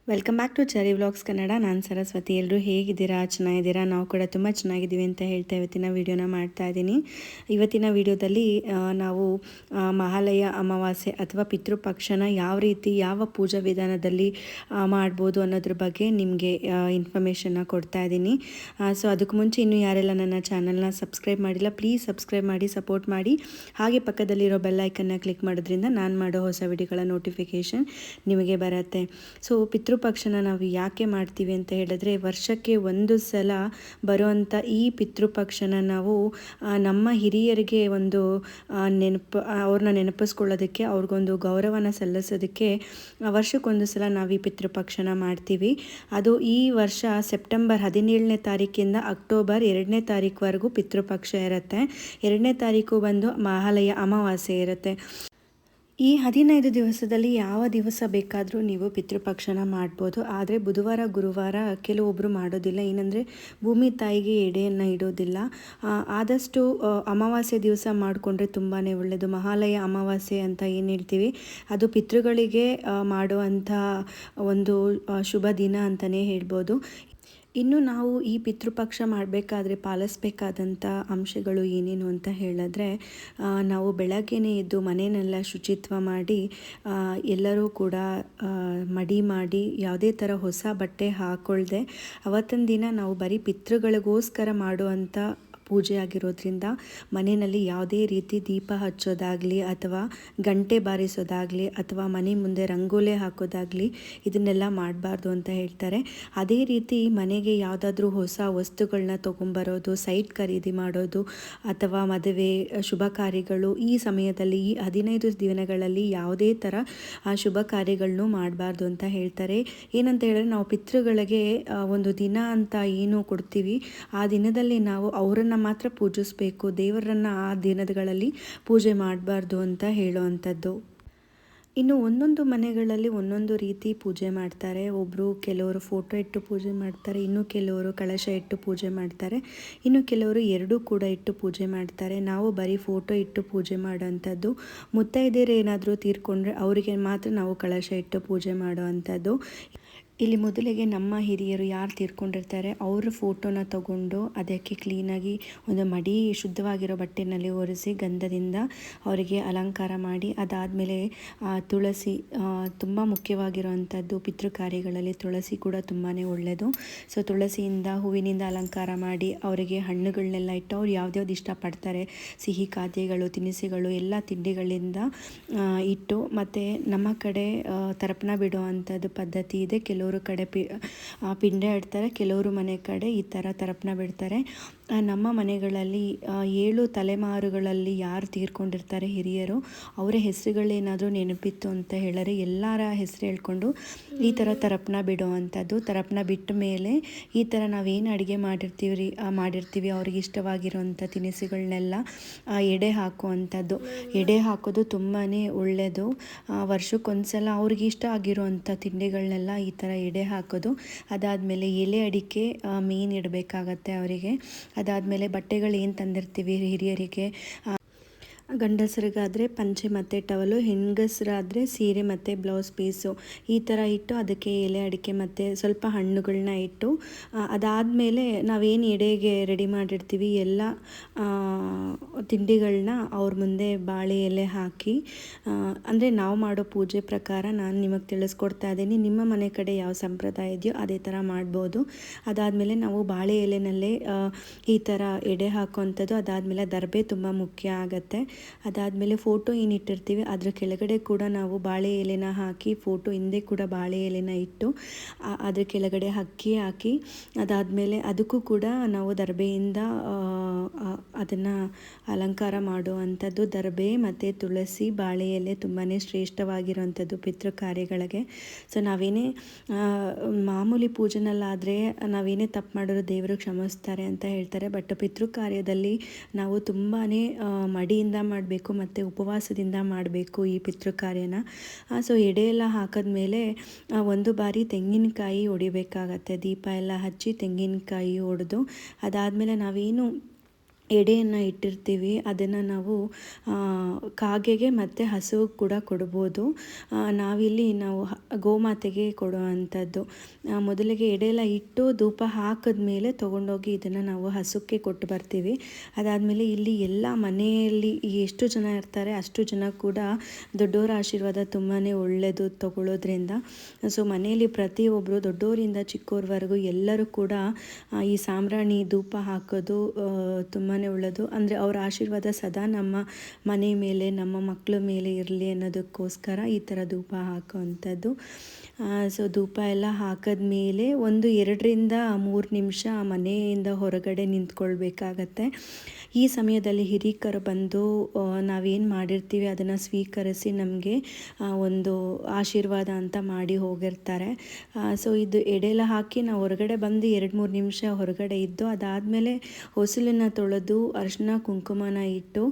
Welcome back to Cherry Vlogs Kannada. ನಾನು ಸರಸ್ವತಿ. ಎಲ್ಲರೂ ಹೇಗಿದ್ದೀರಾ? ಚೆನ್ನಾಗಿದ್ದೀರಾ? ನಾವು ಕೂಡ ತುಂಬ ಚೆನ್ನಾಗಿದ್ದೀವಿ ಅಂತ ಹೇಳ್ತಾ ಇವತ್ತಿನ ವೀಡಿಯೋನ ಮಾಡ್ತಾ ಇದ್ದೀನಿ. ಇವತ್ತಿನ ವೀಡಿಯೋದಲ್ಲಿ ನಾವು ಮಹಾಲಯ ಅಮಾವಾಸ್ಯೆ ಅಥವಾ ಪಿತೃಪಕ್ಷನ ಯಾವ ರೀತಿ ಯಾವ ಪೂಜಾ ವಿಧಾನದಲ್ಲಿ ಮಾಡ್ಬೋದು ಅನ್ನೋದ್ರ ಬಗ್ಗೆ ನಿಮಗೆ ಇನ್ಫಾರ್ಮೇಷನ್ನ ಕೊಡ್ತಾ ಇದ್ದೀನಿ. ಸೊ ಅದಕ್ಕೆ ಮುಂಚೆ ಇನ್ನೂ ಯಾರೆಲ್ಲ ನನ್ನ ಚಾನಲ್ನ ಸಬ್ಸ್ಕ್ರೈಬ್ ಮಾಡಿಲ್ಲ, ಪ್ಲೀಸ್ ಸಬ್ಸ್ಕ್ರೈಬ್ ಮಾಡಿ, ಸಪೋರ್ಟ್ ಮಾಡಿ. ಹಾಗೆ ಪಕ್ಕದಲ್ಲಿರೋ ಬೆಲ್ ಐಕನ್ನ ಕ್ಲಿಕ್ ಮಾಡೋದ್ರಿಂದ ನಾನು ಮಾಡೋ ಹೊಸ ವಿಡಿಯೋಗಳ ನೋಟಿಫಿಕೇಷನ್ ನಿಮಗೆ ಬರುತ್ತೆ. ಸೊ ಪಿತೃಪಕ್ಷನ ನಾವು ಯಾಕೆ ಮಾಡ್ತೀವಿ ಅಂತ ಹೇಳಿದ್ರೆ, ವರ್ಷಕ್ಕೆ ಒಂದು ಸಲ ಬರುವಂಥ ಈ ಪಿತೃಪಕ್ಷನ ನಾವು ನಮ್ಮ ಹಿರಿಯರಿಗೆ ಒಂದು ಅವ್ರನ್ನ ನೆನಪಿಸ್ಕೊಳ್ಳೋದಕ್ಕೆ, ಅವ್ರಿಗೊಂದು ಗೌರವನ ಸಲ್ಲಿಸೋದಕ್ಕೆ ವರ್ಷಕ್ಕೊಂದು ಸಲ ನಾವು ಈ ಪಿತೃಪಕ್ಷನ ಮಾಡ್ತೀವಿ. ಅದು ಈ ವರ್ಷ ಸೆಪ್ಟೆಂಬರ್ 17ನೇ ತಾರೀಕಿಂದ ಅಕ್ಟೋಬರ್ 2ನೇ ತಾರೀಕುವರೆಗೂ ಪಿತೃಪಕ್ಷ ಇರುತ್ತೆ. 2ನೇ ತಾರೀಕು ಬಂದು ಮಹಾಲಯ ಅಮಾವಾಸ್ಯೆ ಇರುತ್ತೆ. ಈ 15 ದಿವಸದಲ್ಲಿ ಯಾವ ದಿವಸ ಬೇಕಾದರೂ ನೀವು ಪಿತೃಪಕ್ಷನ ಮಾಡ್ಬೋದು. ಆದರೆ ಬುಧವಾರ ಗುರುವಾರ ಕೆಲವೊಬ್ಬರು ಮಾಡೋದಿಲ್ಲ. ಏನಂದರೆ ಭೂಮಿ ತಾಯಿಗೆ ಎಡೆಯನ್ನು ಇಡೋದಿಲ್ಲ. ಆದಷ್ಟು ಅಮಾವಾಸ್ಯೆ ದಿವಸ ಮಾಡಿಕೊಂಡ್ರೆ ತುಂಬಾ ಒಳ್ಳೆಯದು. ಮಹಾಲಯ ಅಮಾವಾಸ್ಯೆ ಅಂತ ಏನು ಹೇಳ್ತೀವಿ, ಅದು ಪಿತೃಗಳಿಗೆ ಮಾಡುವಂಥ ಒಂದು ಶುಭ ದಿನ ಅಂತಲೇ ಹೇಳ್ಬೋದು. ಇನ್ನು ನಾವು ಈ ಪಿತೃಪಕ್ಷ ಮಾಡಬೇಕಾದ್ರೆ ಪಾಲಿಸಬೇಕಾದಂಥ ಅಂಶಗಳು ಏನೇನು ಅಂತ ಹೇಳಿದ್ರೆ, ನಾವು ಬೆಳಗ್ಗೆನೇ ಎದ್ದು ಮನೆಯನ್ನೆಲ್ಲ ಶುಚಿತ್ವ ಮಾಡಿ, ಎಲ್ಲರೂ ಕೂಡ ಮಡಿ ಮಾಡಿ ಯಾವುದೇ ಥರ ಹೊಸ ಬಟ್ಟೆ ಹಾಕ್ಕೊಳ್ದೆ ಅವತ್ತಿನ ದಿನ ನಾವು ಬರೀ ಪಿತೃಗಳಿಗೋಸ್ಕರ ಮಾಡುವಂಥ ಪೂಜೆ ಆಗಿರೋದ್ರಿಂದ ಮನೆಯಲ್ಲಿ ಯಾವುದೇ ರೀತಿ ದೀಪ ಹಚ್ಚೋದಾಗಲಿ ಅಥವಾ ಗಂಟೆ ಬಾರಿಸೋದಾಗಲಿ ಅಥವಾ ಮನೆ ಮುಂದೆ ರಂಗೋಲೆ ಹಾಕೋದಾಗಲಿ ಇದನ್ನೆಲ್ಲ ಮಾಡಬಾರ್ದು ಅಂತ ಹೇಳ್ತಾರೆ. ಅದೇ ರೀತಿ ಮನೆಗೆ ಯಾವುದಾದ್ರೂ ಹೊಸ ವಸ್ತುಗಳನ್ನ ತೊಗೊಂಬರೋದು, ಸೈಟ್ ಖರೀದಿ ಮಾಡೋದು ಅಥವಾ ಮದುವೆ ಶುಭ ಕಾರ್ಯಗಳು ಈ ಸಮಯದಲ್ಲಿ ಈ 15 ದಿನಗಳಲ್ಲಿ ಯಾವುದೇ ಥರ ಶುಭ ಕಾರ್ಯಗಳನ್ನು ಮಾಡಬಾರ್ದು ಅಂತ ಹೇಳ್ತಾರೆ. ಏನಂತ ಹೇಳಿದ್ರೆ, ನಾವು ಪಿತೃಗಳಿಗೆ ಒಂದು ದಿನ ಅಂತ ಏನು ಕೊಡ್ತೀವಿ, ಆ ದಿನದಲ್ಲಿ ನಾವು ಅವರನ್ನು ಮಾತ್ರ ಪೂಜಿಸಬೇಕು, ದೇವರನ್ನು ಆ ದಿನಗಳಲ್ಲಿ ಪೂಜೆ ಮಾಡಬಾರ್ದು ಅಂತ ಹೇಳುವಂಥದ್ದು. ಇನ್ನು ಒಂದೊಂದು ಮನೆಗಳಲ್ಲಿ ಒಂದೊಂದು ರೀತಿ ಪೂಜೆ ಮಾಡ್ತಾರೆ. ಕೆಲವರು ಫೋಟೋ ಇಟ್ಟು ಪೂಜೆ ಮಾಡ್ತಾರೆ, ಇನ್ನು ಕೆಲವರು ಕಳಶ ಇಟ್ಟು ಪೂಜೆ ಮಾಡ್ತಾರೆ, ಇನ್ನು ಕೆಲವರು ಎರಡೂ ಕೂಡ ಇಟ್ಟು ಪೂಜೆ ಮಾಡ್ತಾರೆ. ನಾವು ಬರೀ ಫೋಟೋ ಇಟ್ಟು ಪೂಜೆ ಮಾಡೋವಂಥದ್ದು. ಮುತ್ತೈದೆಯರು ಏನಾದರೂ ತೀರ್ಕೊಂಡ್ರೆ ಅವರಿಗೆ ಮಾತ್ರ ನಾವು ಕಳಶ ಇಟ್ಟು ಪೂಜೆ ಮಾಡೋವಂಥದ್ದು. ಇಲ್ಲಿ ಮೊದಲಿಗೆ ನಮ್ಮ ಹಿರಿಯರು ಯಾರು ತೀರ್ಕೊಂಡಿರ್ತಾರೆ ಅವರ ಫೋಟೋನ ತಗೊಂಡು ಅದಕ್ಕೆ ಕ್ಲೀನಾಗಿ ಒಂದು ಮಡಿ ಶುದ್ಧವಾಗಿರೋ ಬಟ್ಟೆನಲ್ಲಿ ಒರೆಸಿ ಗಂಧದಿಂದ ಅವರಿಗೆ ಅಲಂಕಾರ ಮಾಡಿ, ಅದಾದಮೇಲೆ ತುಳಸಿ ತುಂಬ ಮುಖ್ಯವಾಗಿರುವಂಥದ್ದು. ಪಿತೃ ಕಾರ್ಯಗಳಲ್ಲಿ ತುಳಸಿ ಕೂಡ ತುಂಬಾ ಒಳ್ಳೆಯದು. ಸೊ ತುಳಸಿಯಿಂದ ಹೂವಿನಿಂದ ಅಲಂಕಾರ ಮಾಡಿ ಅವರಿಗೆ ಹಣ್ಣುಗಳನ್ನೆಲ್ಲ ಇಟ್ಟು ಅವ್ರು ಯಾವ್ದ್ಯಾವ್ದು ಇಷ್ಟಪಡ್ತಾರೆ, ಸಿಹಿ ಖಾದ್ಯಗಳು, ತಿನಿಸುಗಳು ಎಲ್ಲ ತಿಂಡಿಗಳಿಂದ ಇಟ್ಟು, ಮತ್ತು ನಮ್ಮ ಕಡೆ ತರ್ಪಣ ಬಿಡೋ ಅಂಥದ್ದು ಪದ್ಧತಿ ಇದೆ. ಕೆಲವರು ಕಡೆ ಪಿಂಡ ಇಡ್ತಾರೆ, ಕೆಲವರು ಮನೆ ಕಡೆ ಈ ಥರ ತರ್ಪಣ ಬಿಡ್ತಾರೆ. ನಮ್ಮ ಮನೆಗಳಲ್ಲಿ 7 ತಲೆಮಾರುಗಳಲ್ಲಿ ಯಾರು ತೀರ್ಕೊಂಡಿರ್ತಾರೆ ಹಿರಿಯರು, ಅವರ ಹೆಸರುಗಳೇನಾದರೂ ನೆನಪಿತ್ತು ಅಂತ ಹೇಳಿದ್ರೆ ಎಲ್ಲರ ಹೆಸರು ಹೇಳ್ಕೊಂಡು ಈ ಥರ ತರ್ಪಣ ಬಿಡೋ ಅಂಥದ್ದು. ತರ್ಪಣ ಬಿಟ್ಟ ಮೇಲೆ ಈ ಥರ ನಾವೇನು ಅಡುಗೆ ಮಾಡಿರ್ತೀವಿ ಅವ್ರಿಗೆ ಇಷ್ಟವಾಗಿರೋಂಥ ತಿನಿಸುಗಳನ್ನೆಲ್ಲ ಎಡೆ ಹಾಕುವಂಥದ್ದು. ಎಡೆ ಹಾಕೋದು ತುಂಬಾ ಒಳ್ಳೆಯದು. ವರ್ಷಕ್ಕೊಂದ್ಸಲ ಅವ್ರಿಗೆ ಇಷ್ಟ ಆಗಿರೋವಂಥ ತಿಂಡಿಗಳನ್ನೆಲ್ಲ ಈ ಥರ ಎಡೆ ಹಾಕೋದು. ಅದಾದಮೇಲೆ ಎಲೆ ಅಡಿಕೆ ಮೇನ್ ಇಡಬೇಕಾಗತ್ತೆ ಅವರಿಗೆ. ಅದಾದಮೇಲೆ ಬಟ್ಟೆಗಳು ಏನು ತಂದಿರ್ತೀವಿ ಹಿರಿಯರಿಗೆ, ಗಂಡಸರಿಗಾದರೆ ಪಂಚೆ ಮತ್ತು ಟವಲು, ಹೆಂಗಸರಾದರೆ ಸೀರೆ ಮತ್ತು ಬ್ಲೌಸ್ ಪೀಸು ಈ ಥರ ಇಟ್ಟು ಅದಕ್ಕೆ ಎಲೆ ಅಡಿಕೆ ಮತ್ತು ಸ್ವಲ್ಪ ಹಣ್ಣುಗಳನ್ನ ಇಟ್ಟು, ಅದಾದಮೇಲೆ ನಾವೇನು ಎಡೆಗೆ ರೆಡಿ ಮಾಡಿರ್ತೀವಿ ಎಲ್ಲ ತಿಂಡಿಗಳನ್ನ ಅವ್ರ ಮುಂದೆ ಬಾಳೆ ಎಲೆ ಹಾಕಿ, ಅಂದರೆ ನಾವು ಮಾಡೋ ಪೂಜೆ ಪ್ರಕಾರ ನಾನು ನಿಮಗೆ ತಿಳಿಸ್ಕೊಡ್ತಾ ಇದ್ದೀನಿ. ನಿಮ್ಮ ಮನೆ ಕಡೆ ಯಾವ ಸಂಪ್ರದಾಯ ಇದೆಯೋ ಅದೇ ಥರ ಮಾಡ್ಬೋದು. ಅದಾದಮೇಲೆ ನಾವು ಬಾಳೆ ಎಲೆನಲ್ಲೇ ಈ ಥರ ಎಡೆ ಹಾಕುವಂಥದ್ದು. ಅದಾದಮೇಲೆ ದರ್ಬೆ ತುಂಬ ಮುಖ್ಯ ಆಗುತ್ತೆ. ಅದಾದಮೇಲೆ ಫೋಟೋ ಏನಿಟ್ಟಿರ್ತೀವಿ ಅದ್ರ ಕೆಳಗಡೆ ಕೂಡ ನಾವು ಬಾಳೆ ಎಲೆನ ಹಾಕಿ, ಫೋಟೋ ಹಿಂದೆ ಕೂಡ ಬಾಳೆ ಎಲೆನ ಇಟ್ಟು ಅದ್ರ ಕೆಳಗಡೆ ಅಕ್ಕಿ ಹಾಕಿ, ಅದಾದಮೇಲೆ ಅದಕ್ಕೂ ಕೂಡ ನಾವು ದರ್ಬೆಯಿಂದ ಅದನ್ನು ಅಲಂಕಾರ ಮಾಡುವಂಥದ್ದು. ದರ್ಬೆ ಮತ್ತು ತುಳಸಿ, ಬಾಳೆ ಎಲೆ ತುಂಬಾ ಶ್ರೇಷ್ಠವಾಗಿರುವಂಥದ್ದು ಪಿತೃ ಕಾರ್ಯಗಳಿಗೆ. ಸೊ ನಾವೇನೇ ಮಾಮೂಲಿ ಪೂಜೆನಲ್ಲಾದರೆ ನಾವೇನೇ ತಪ್ಪು ಮಾಡಿರೋ ದೇವರು ಕ್ಷಮಿಸ್ತಾರೆ ಅಂತ ಹೇಳ್ತಾರೆ. ಬಟ್ ಪಿತೃ ಕಾರ್ಯದಲ್ಲಿ ನಾವು ತುಂಬಾ ಮಡಿಯಿಂದ ಮಾಡಬೇಕು ಮತ್ತು ಉಪವಾಸದಿಂದ ಮಾಡಬೇಕು ಈ ಪಿತೃ ಕಾರ್ಯನ. ಸೊ ಎಡೆ ಎಲ್ಲ ಹಾಕಿದ್ಮೇಲೆ ಒಂದು ಬಾರಿ ತೆಂಗಿನಕಾಯಿ ಹೊಡಿಬೇಕಾಗತ್ತೆ. ದೀಪ ಎಲ್ಲ ಹಚ್ಚಿ ತೆಂಗಿನಕಾಯಿ ಹೊಡೆದು, ಅದಾದಮೇಲೆ ನಾವೇನು ಎಡೆಯನ್ನು ಇಟ್ಟಿರ್ತೀವಿ ಅದನ್ನು ನಾವು ಕಾಗೆಗೆ ಮತ್ತು ಹಸುವು ಕೂಡ ಕೊಡ್ಬೋದು. ನಾವು ಗೋಮಾತೆಗೆ ಕೊಡುವಂಥದ್ದು. ಮೊದಲಿಗೆ ಎಡೆಯೆಲ್ಲ ಇಟ್ಟು ಧೂಪ ಹಾಕಿದ್ಮೇಲೆ ತೊಗೊಂಡೋಗಿ ಇದನ್ನು ನಾವು ಹಸುಕ್ಕೆ ಕೊಟ್ಟು ಬರ್ತೀವಿ. ಅದಾದಮೇಲೆ ಇಲ್ಲಿ ಎಲ್ಲ ಮನೆಯಲ್ಲಿ ಎಷ್ಟು ಜನ ಇರ್ತಾರೆ ಅಷ್ಟು ಜನ ಕೂಡ ದೊಡ್ಡವರ ಆಶೀರ್ವಾದ ತುಂಬಾ ಒಳ್ಳೆಯದು ತಗೊಳ್ಳೋದ್ರಿಂದ. ಸೊ ಮನೆಯಲ್ಲಿ ಪ್ರತಿಯೊಬ್ಬರು ದೊಡ್ಡವರಿಂದ ಚಿಕ್ಕವ್ರವರೆಗೂ ಎಲ್ಲರೂ ಕೂಡ ಈ ಸಾಂಬ್ರಾಣಿ ಧೂಪ ಹಾಕೋದು ತುಂಬಾ ಒಳ್ಳೆಯದು. ಅಂದರೆ ಅವರ ಆಶೀರ್ವಾದ ಸದಾ ನಮ್ಮ ಮನೆ ಮೇಲೆ ನಮ್ಮ ಮಕ್ಕಳ ಮೇಲೆ ಇರಲಿ ಅನ್ನೋದಕ್ಕೋಸ್ಕರ ಈ ಥರ ಧೂಪ ಹಾಕೋವಂಥದ್ದು. ಸೊ ಧೂಪ ಎಲ್ಲ ಹಾಕಿದ್ಮೇಲೆ 2-3 ನಿಮಿಷ ಮನೆಯಿಂದ ಹೊರಗಡೆ ನಿಂತ್ಕೊಳ್ಬೇಕಾಗತ್ತೆ. ಈ ಸಮಯದಲ್ಲಿ ಹಿರೀಕರು ಬಂದು ನಾವೇನು ಮಾಡಿರ್ತೀವಿ ಅದನ್ನು ಸ್ವೀಕರಿಸಿ ನಮಗೆ ಒಂದು ಆಶೀರ್ವಾದ ಅಂತ ಮಾಡಿ ಹೋಗಿರ್ತಾರೆ. ಸೊ ಇದು ಎಡೆಲ್ಲ ಹಾಕಿ ನಾವು ಹೊರಗಡೆ ಬಂದು 2-3 ನಿಮಿಷ ಹೊರಗಡೆ ಇದ್ದು ಅದಾದಮೇಲೆ ಹೊಸಲನ್ನು ತೊಳೆದು ಅರಿಶಿನ ಕುಂಕುಮನ ಇಟ್ಟು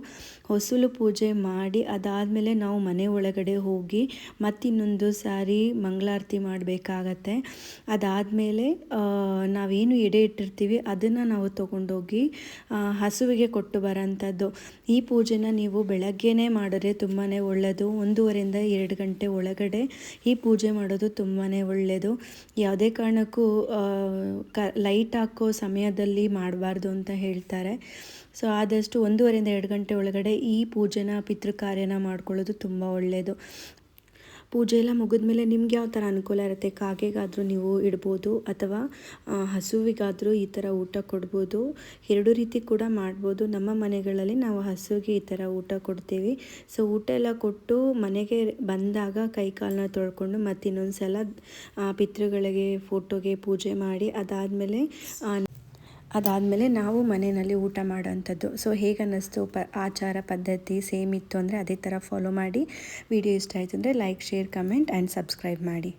ಹೊಸಲು ಪೂಜೆ ಮಾಡಿ ಅದಾದಮೇಲೆ ನಾವು ಮನೆ ಒಳಗಡೆ ಹೋಗಿ ಮತ್ತಿನ್ನೊಂದು ಸಾರಿ ಮಂಗಳಾರತಿ ಮಾಡಬೇಕಾಗತ್ತೆ. ಅದಾದಮೇಲೆ ನಾವೇನು ಎಡೆ ಇಟ್ಟಿರ್ತೀವಿ ಅದನ್ನು ನಾವು ತೊಗೊಂಡೋಗಿ ಹಸುವಿಗೆ ಕೊಟ್ಟು ಬರೋಂಥದ್ದು. ಈ ಪೂಜೆನ ನೀವು ಬೆಳಗ್ಗೆನೇ ಮಾಡಿದ್ರೆ ತುಂಬಾ ಒಳ್ಳೆಯದು. 1:30ರಿಂದ 2 ಗಂಟೆ ಒಳಗಡೆ ಈ ಪೂಜೆ ಮಾಡೋದು ತುಂಬಾ ಒಳ್ಳೆಯದು. ಯಾವುದೇ ಕಾರಣಕ್ಕೂ ಲೈಟ್ ಹಾಕೋ ಸಮಯದಲ್ಲಿ ಮಾಡಬಾರ್ದು ಅಂತ ಹೇಳ್ತಾರೆ. ಸೊ ಆದಷ್ಟು 1:30ರಿಂದ 2 ಗಂಟೆ ಒಳಗಡೆ ಈ ಪೂಜೆನ ಪಿತೃ ಕಾರ್ಯನ ಮಾಡ್ಕೊಳ್ಳೋದು ತುಂಬ ಒಳ್ಳೆಯದು. ಪೂಜೆ ಎಲ್ಲ ಮುಗಿದ್ಮೇಲೆ ನಿಮ್ಗೆ ಯಾವ ಥರ ಅನುಕೂಲ ಇರುತ್ತೆ, ಕಾಗೆಗಾದರೂ ನೀವು ಇಡ್ಬೋದು ಅಥವಾ ಹಸುವಿಗಾದರೂ ಈ ಥರ ಊಟ ಕೊಡ್ಬೋದು. 2 ರೀತಿ ಕೂಡ ಮಾಡ್ಬೋದು. ನಮ್ಮ ಮನೆಗಳಲ್ಲಿ ನಾವು ಹಸುವಿಗೆ ಈ ಥರ ಊಟ ಕೊಡ್ತೀವಿ. ಸೊ ಊಟ ಎಲ್ಲ ಕೊಟ್ಟು ಮನೆಗೆ ಬಂದಾಗ ಕೈ ಕಾಲನ್ನ ತೊಳ್ಕೊಂಡು ಮತ್ತು ಇನ್ನೊಂದು ಸಲ ಪಿತೃಗಳಿಗೆ ಫೋಟೋಗೆ ಪೂಜೆ ಮಾಡಿ ಅದಾದಮೇಲೆ ನಾವು ಮನೆಯಲ್ಲಿ ಊಟ ಮಾಡೋವಂಥದ್ದು. ಸೊ ಹೇಗೆ ಅನ್ನಿಸ್ತು ಆಚಾರ ಪದ್ಧತಿ ಸೇಮ್ ಇತ್ತು ಅಂದರೆ ಅದೇ ಥರ ಫಾಲೋ ಮಾಡಿ. ವಿಡಿಯೋ ಇಷ್ಟ ಆಯಿತು ಅಂದರೆ like, share, comment and subscribe ಮಾಡಿ.